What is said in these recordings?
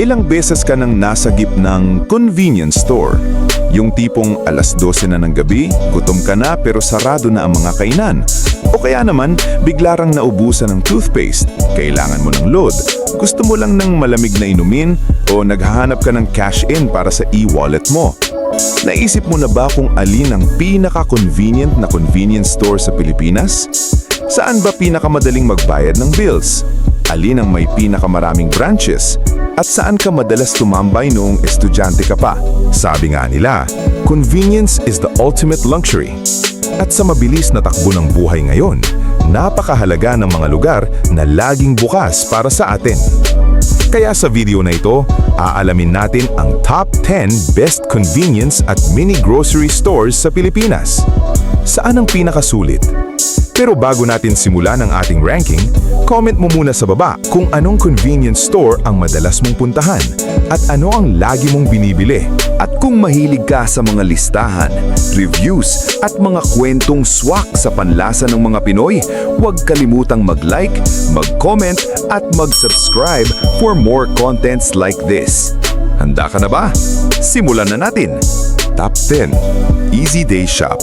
Ilang beses ka nang nasagip ng convenience store. Yung tipong alas 12 na ng gabi, gutom ka na pero sarado na ang mga kainan. O kaya naman, biglarang naubusan ng toothpaste, kailangan mo ng load, gusto mo lang ng malamig na inumin o naghahanap ka ng cash in para sa e-wallet mo. Naisip mo na ba kung alin ang pinaka-convenient na convenience store sa Pilipinas? Saan ba pinakamadaling magbayad ng bills? Alin ang may pinakamaraming branches? At saan ka madalas tumambay noong estudyante ka pa? Sabi nga nila, convenience is the ultimate luxury. At sa mabilis na takbo ng buhay ngayon, napakahalaga ng mga lugar na laging bukas para sa atin. Kaya sa video na ito, aalamin natin ang top 10 best convenience at mini grocery stores sa Pilipinas. Saan ang pinakasulit? Pero bago natin simulan ang ating ranking, comment mo muna sa baba kung anong convenience store ang madalas mong puntahan at ano ang lagi mong binibili. At kung mahilig ka sa mga listahan, reviews at mga kwentong swak sa panlasa ng mga Pinoy, huwag kalimutang mag-like, mag-comment at mag-subscribe for more contents like this. Handa ka na ba? Simulan na natin! Top 10. Easy Day Shop.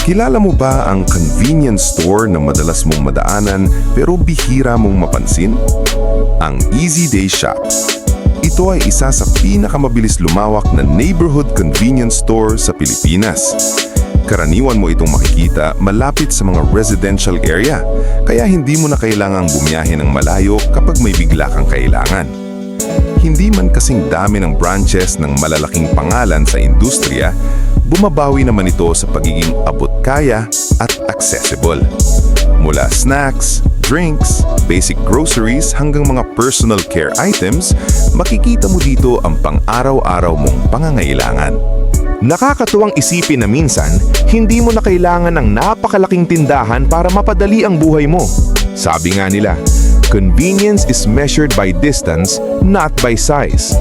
Kilala mo ba ang convenience store na madalas mong madaanan pero bihira mong mapansin? Ang Easy Day Shop. Ito ay isa sa pinakamabilis lumawak na neighborhood convenience store sa Pilipinas. Karaniwan mo itong makikita malapit sa mga residential area, kaya hindi mo na kailangang bumiyahe ng malayo kapag may bigla kang kailangan. Hindi man kasing dami ng branches ng malalaking pangalan sa industriya, bumabawi naman ito sa pagiging abot-kaya at accessible. Mula snacks, drinks, basic groceries hanggang mga personal care items, makikita mo dito ang pang-araw-araw mong pangangailangan. Nakakatuwang isipin na minsan, hindi mo na kailangan ng napakalaking tindahan para mapadali ang buhay mo. Sabi nga nila, convenience is measured by distance, not by size.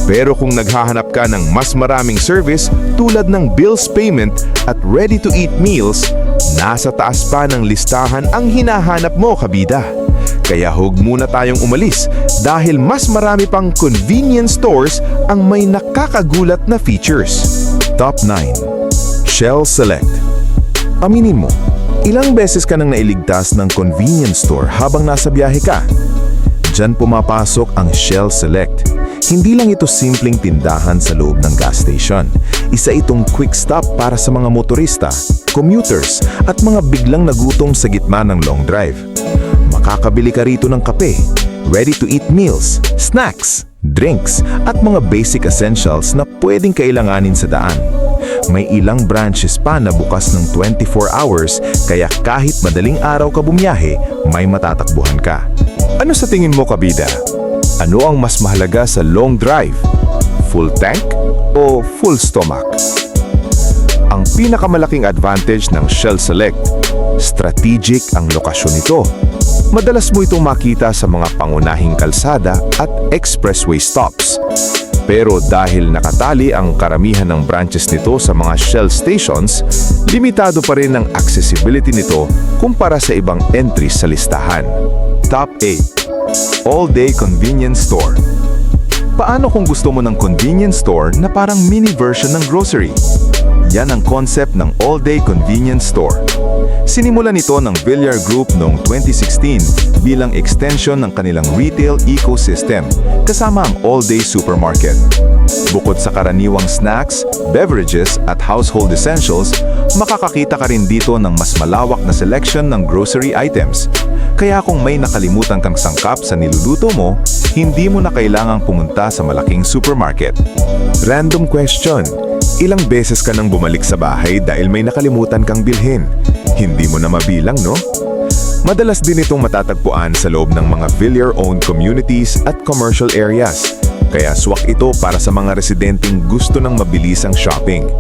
Pero kung naghahanap ka ng mas maraming service tulad ng bills payment at ready-to-eat meals, nasa taas pa ng listahan ang hinahanap mo, kabida. Kaya huwag muna tayong umalis dahil mas marami pang convenience stores ang may nakakagulat na features. Top 9. Shell Select. Aminin mo, ilang beses ka nang nailigtas ng convenience store habang nasa biyahe ka? Diyan pumapasok ang Shell Select. Hindi lang ito simpleng tindahan sa loob ng gas station. Isa itong quick stop para sa mga motorista, commuters, at mga biglang nagutom sa gitna ng long drive. Makakabili ka rito ng kape, ready-to-eat meals, snacks, drinks, at mga basic essentials na pwedeng kailanganin sa daan. May ilang branches pa na bukas ng 24 hours, kaya kahit madaling araw ka bumiyahe, may matatakbuhan ka. Ano sa tingin mo, kabida? Ano ang mas mahalaga sa long drive? Full tank o full stomach? Ang pinakamalaking advantage ng Shell Select, strategic ang lokasyon nito. Madalas mo itong makita sa mga pangunahing kalsada at expressway stops. Pero dahil nakatali ang karamihan ng branches nito sa mga Shell stations, limitado pa rin ang accessibility nito kumpara sa ibang entries sa listahan. Top 8. All-day convenience store. Paano kung gusto mo ng convenience store na parang mini version ng grocery? Yan ang concept ng all-day convenience store. Sinimulan ito ng Villar Group noong 2016 bilang extension ng kanilang retail ecosystem kasama ang all-day supermarket. Bukod sa karaniwang snacks, beverages at household essentials, makakakita ka rin dito ng mas malawak na selection ng grocery items. Kaya kung may nakalimutan kang sangkap sa niluluto mo, hindi mo na kailangang pumunta sa malaking supermarket. Random question. Ilang beses ka nang bumalik sa bahay dahil may nakalimutan kang bilhin? Hindi mo na mabilang, no? Madalas din itong matatagpuan sa loob ng mga Villar-owned communities at commercial areas. Kaya swak ito para sa mga residenteng gusto ng mabilisang shopping.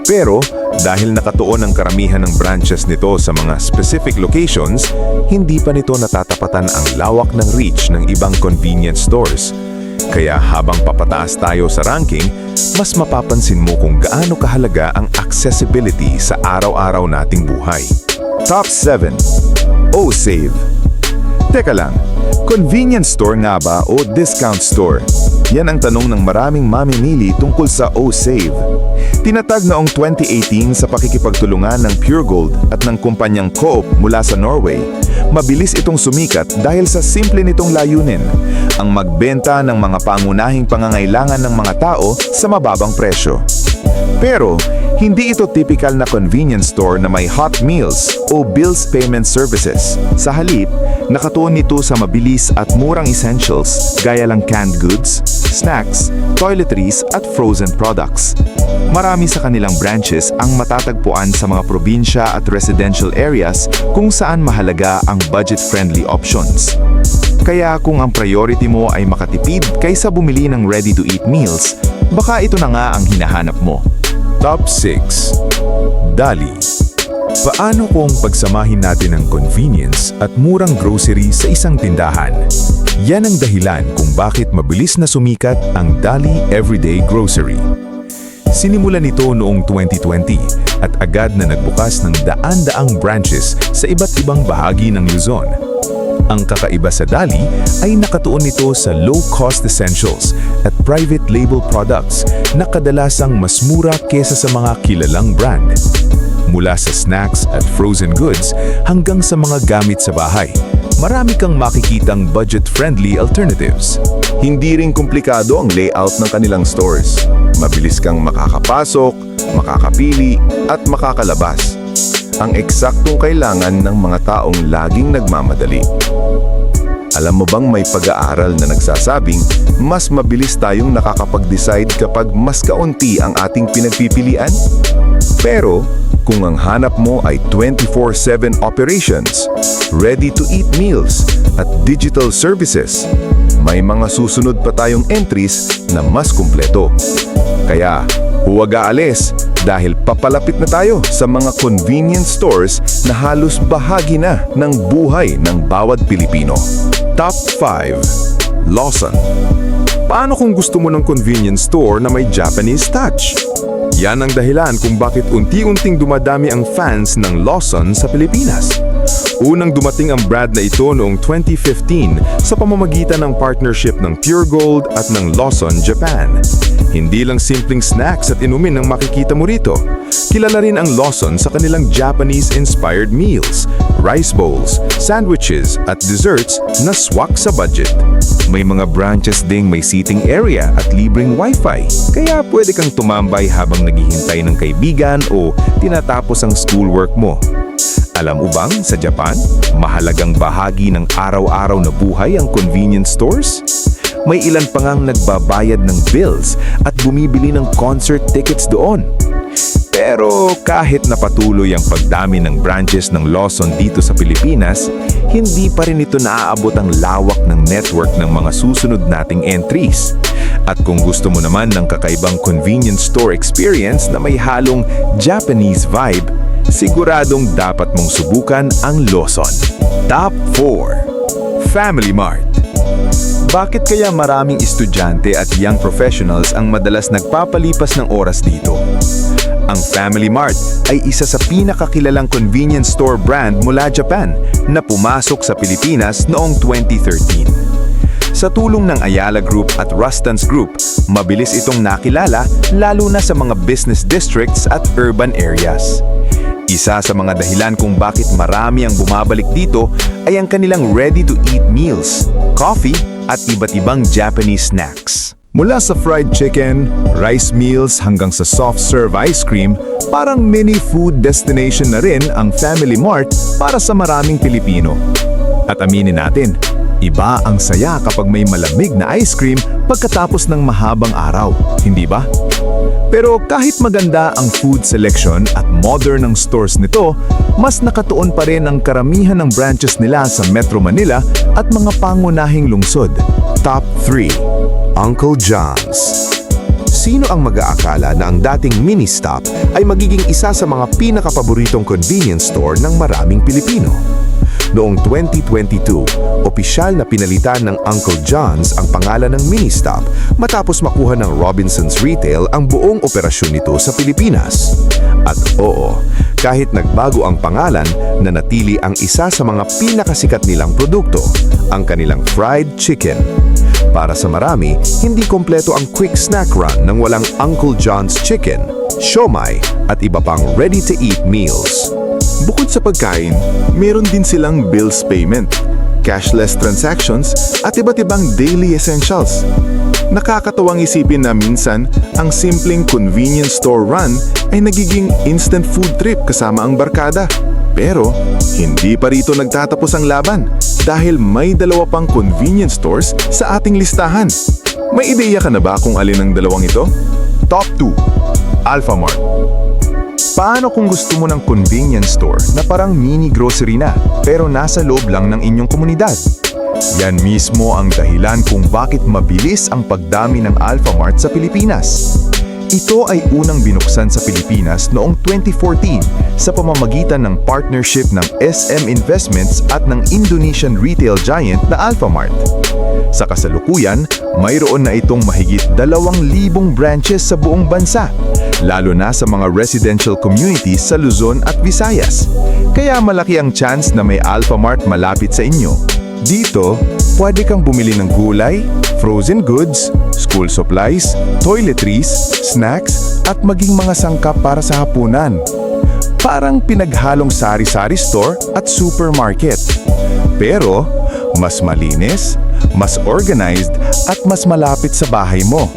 Pero dahil nakatuon ang karamihan ng branches nito sa mga specific locations, hindi pa nito natatapatan ang lawak ng reach ng ibang convenience stores. Kaya habang papataas tayo sa ranking, mas mapapansin mo kung gaano kahalaga ang accessibility sa araw-araw nating buhay. Top 7. O-Save. Teka lang, convenience store nga ba o discount store? Yan ang tanong ng maraming mamimili tungkol sa O-Save. Tinatag noong 2018 sa pakikipagtulungan ng Pure Gold at ng kumpanyang Coop mula sa Norway. Mabilis itong sumikat dahil sa simple nitong layunin, ang magbenta ng mga pangunahing pangangailangan ng mga tao sa mababang presyo. Pero, hindi ito typical na convenience store na may hot meals o bills payment services. Sa halip, nakatuon nito sa mabilis at murang essentials gaya lang canned goods, snacks, toiletries at frozen products. Marami sa kanilang branches ang matatagpuan sa mga probinsya at residential areas kung saan mahalaga ang budget-friendly options. Kaya kung ang priority mo ay makatipid kaysa bumili ng ready-to-eat meals, baka ito na nga ang hinahanap mo. Top 6. Dali. Paano kung pagsamahin natin ang convenience at murang grocery sa isang tindahan? Yan ang dahilan kung bakit mabilis na sumikat ang Dali Everyday Grocery. Sinimulan ito noong 2020 at agad na nagbukas ng daan-daang branches sa iba't ibang bahagi ng Luzon. Ang kakaiba sa Dali ay nakatuon nito sa low-cost essentials at private label products na kadalasang mas mura kesa sa mga kilalang brand. Mula sa snacks at frozen goods hanggang sa mga gamit sa bahay, marami kang makikitang budget-friendly alternatives. Hindi ring komplikado ang layout ng kanilang stores. Mabilis kang makakapasok, makakapili, at makakalabas. Ang eksaktong kailangan ng mga taong laging nagmamadali. Alam mo bang may pag-aaral na nagsasabing mas mabilis tayong nakakapag-decide kapag mas kaunti ang ating pinagpipilian? Pero kung ang hanap mo ay 24/7 operations, ready-to-eat meals at digital services, may mga susunod pa tayong entries na mas kumpleto. Kaya huwag aalis dahil papalapit na tayo sa mga convenience stores na halos bahagi na ng buhay ng bawat Pilipino. Top 5. Lawson. Paano kung gusto mo ng convenience store na may Japanese touch? Yan ang dahilan kung bakit unti-unting dumadami ang fans ng Lawson sa Pilipinas. Unang dumating ang brand na ito noong 2015 sa pamamagitan ng partnership ng Pure Gold at ng Lawson Japan. Hindi lang simpleng snacks at inumin ang makikita mo rito. Kilala rin ang Lawson sa kanilang Japanese-inspired meals, rice bowls, sandwiches at desserts na swak sa budget. May mga branches ding may seating area at libreng wifi, kaya pwede kang tumambay habang naghihintay ng kaibigan o tinatapos ang schoolwork mo. Alam mo bang sa Japan, mahalagang bahagi ng araw-araw na buhay ang convenience stores? May ilan pa ngang nagbabayad ng bills at bumibili ng concert tickets doon. Pero kahit na patuloy ang pagdami ng branches ng Lawson dito sa Pilipinas, hindi pa rin ito naaabot ang lawak ng network ng mga susunod nating entries. At kung gusto mo naman ng kakaibang convenience store experience na may halong Japanese vibe, siguradong dapat mong subukan ang Lawson. Top 4. Family Mart. Bakit kaya maraming estudyante at young professionals ang madalas nagpapalipas ng oras dito? Ang Family Mart ay isa sa pinakakilalang convenience store brand mula Japan na pumasok sa Pilipinas noong 2013. Sa tulong ng Ayala Group at Rustans Group, mabilis itong nakilala lalo na sa mga business districts at urban areas. Isa sa mga dahilan kung bakit marami ang bumabalik dito ay ang kanilang ready-to-eat meals, coffee at iba't ibang Japanese snacks. Mula sa fried chicken, rice meals hanggang sa soft-serve ice cream, parang mini food destination na rin ang Family Mart para sa maraming Pilipino. At aminin natin, iba ang saya kapag may malamig na ice cream pagkatapos ng mahabang araw, hindi ba? Pero kahit maganda ang food selection at modern ang stores nito, mas nakatuon pa rin ang karamihan ng branches nila sa Metro Manila at mga pangunahing lungsod. Top 3. Uncle John's. Sino ang mag-aakala na ang dating mini-stop ay magiging isa sa mga pinakapaboritong convenience store ng maraming Pilipino? Noong 2022, opisyal na pinalitan ng Uncle John's ang pangalan ng mini-stop matapos makuha ng Robinsons Retail ang buong operasyon nito sa Pilipinas. At oo, kahit nagbago ang pangalan, nanatili ang isa sa mga pinakasikat nilang produkto, ang kanilang fried chicken. Para sa marami, hindi kompleto ang quick snack run nang walang Uncle John's Chicken, siomai at iba pang ready-to-eat meals. Bukod sa pagkain, meron din silang bills payment, cashless transactions at iba't ibang daily essentials. Nakakatawang isipin na minsan, ang simpleng convenience store run ay nagiging instant food trip kasama ang barkada. Pero, hindi pa rito nagtatapos ang laban dahil may dalawa pang convenience stores sa ating listahan. May ideya ka na ba kung alin ang dalawang ito? Top 2. Alfamart. Paano kung gusto mo ng convenience store na parang mini grocery na pero nasa loob lang ng inyong komunidad? Yan mismo ang dahilan kung bakit mabilis ang pagdami ng Alfamart sa Pilipinas. Ito ay unang binuksan sa Pilipinas noong 2014 sa pamamagitan ng partnership ng SM Investments at ng Indonesian retail giant na Alfamart. Sa kasalukuyan, mayroon na itong mahigit 2,000 branches sa buong bansa, lalo na sa mga residential communities sa Luzon at Visayas. Kaya malaki ang chance na may Alfamart malapit sa inyo. Dito, pwede kang bumili ng gulay, frozen goods, school supplies, toiletries, snacks, at maging mga sangkap para sa hapunan. Parang pinaghalong sari-sari store at supermarket. Pero, mas malinis, mas organized, at mas malapit sa bahay mo.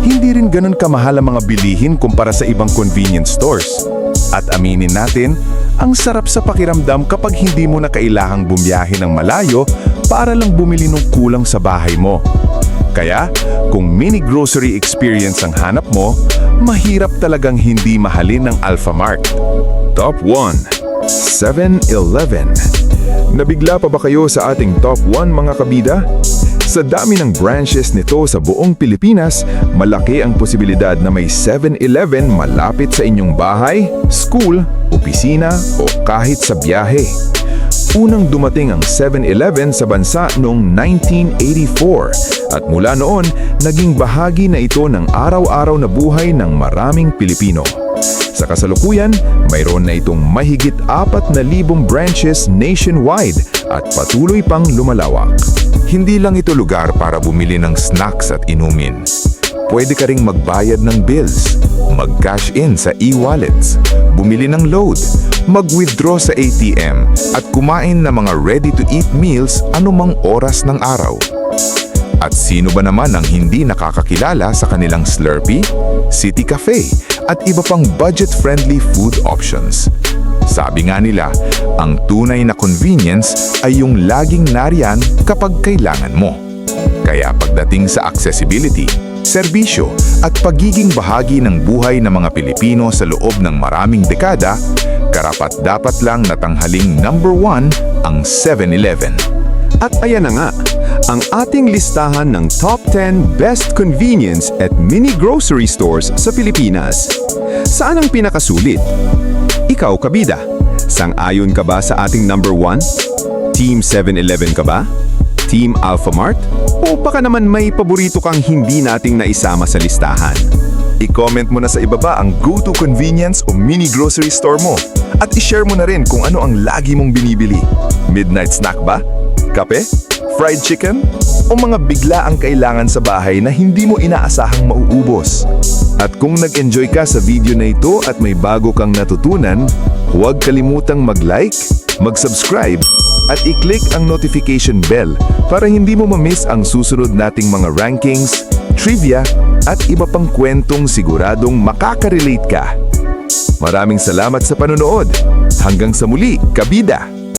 Hindi rin ganun kamahal ang mga bilihin kumpara sa ibang convenience stores. At aminin natin, ang sarap sa pakiramdam kapag hindi mo na kailahang bumiyahe ng malayo para lang bumili ng kulang sa bahay mo. Kaya, kung mini grocery experience ang hanap mo, mahirap talagang hindi mahalin ng Alfamart. Top 1. 7-Eleven. Nabigla pa ba kayo sa ating top 1 mga kabida? Sa dami ng branches nito sa buong Pilipinas, malaki ang posibilidad na may 7-Eleven malapit sa inyong bahay, school, opisina o kahit sa biyahe. Unang dumating ang 7-Eleven sa bansa noong 1984 at mula noon, naging bahagi na ito ng araw-araw na buhay ng maraming Pilipino. Sa kasalukuyan, mayroon na itong mahigit 4,000 branches nationwide at patuloy pang lumalawak. Hindi lang ito lugar para bumili ng snacks at inumin. Pwede ka ring magbayad ng bills, mag-cash in sa e-wallets, bumili ng load, mag-withdraw sa ATM at kumain ng mga ready-to-eat meals anumang oras ng araw. At sino ba naman ang hindi nakakakilala sa kanilang Slurpee, City Cafe at iba pang budget-friendly food options? Sabi nga nila, ang tunay na convenience ay yung laging nariyan kapag kailangan mo. Kaya pagdating sa accessibility, serbisyo at pagiging bahagi ng buhay ng mga Pilipino sa loob ng maraming dekada, karapat-dapat lang natanghaling number 1 ang 7-Eleven. At ayan na nga, ang ating listahan ng top 10 best convenience at mini grocery stores sa Pilipinas. Saan ang pinakasulit? Ikaw, kabida, sang-ayon ka ba sa ating number 1? Team 7-Eleven ka ba? Team Alfamart? O baka naman may paborito kang hindi nating naisama sa listahan? I-comment mo na sa ibaba ang go-to convenience o mini grocery store mo. At i-share mo na rin kung ano ang lagi mong binibili. Midnight snack ba? Kape? Fried chicken? O mga bigla ang kailangan sa bahay na hindi mo inaasahang mauubos? At kung nag-enjoy ka sa video na ito at may bago kang natutunan, huwag kalimutang mag-like, mag-subscribe, at i-click ang notification bell para hindi mo ma-miss ang susunod nating mga rankings, trivia, at iba pang kwentong siguradong makaka-relate ka. Maraming salamat sa panonood. Hanggang sa muli, kabida!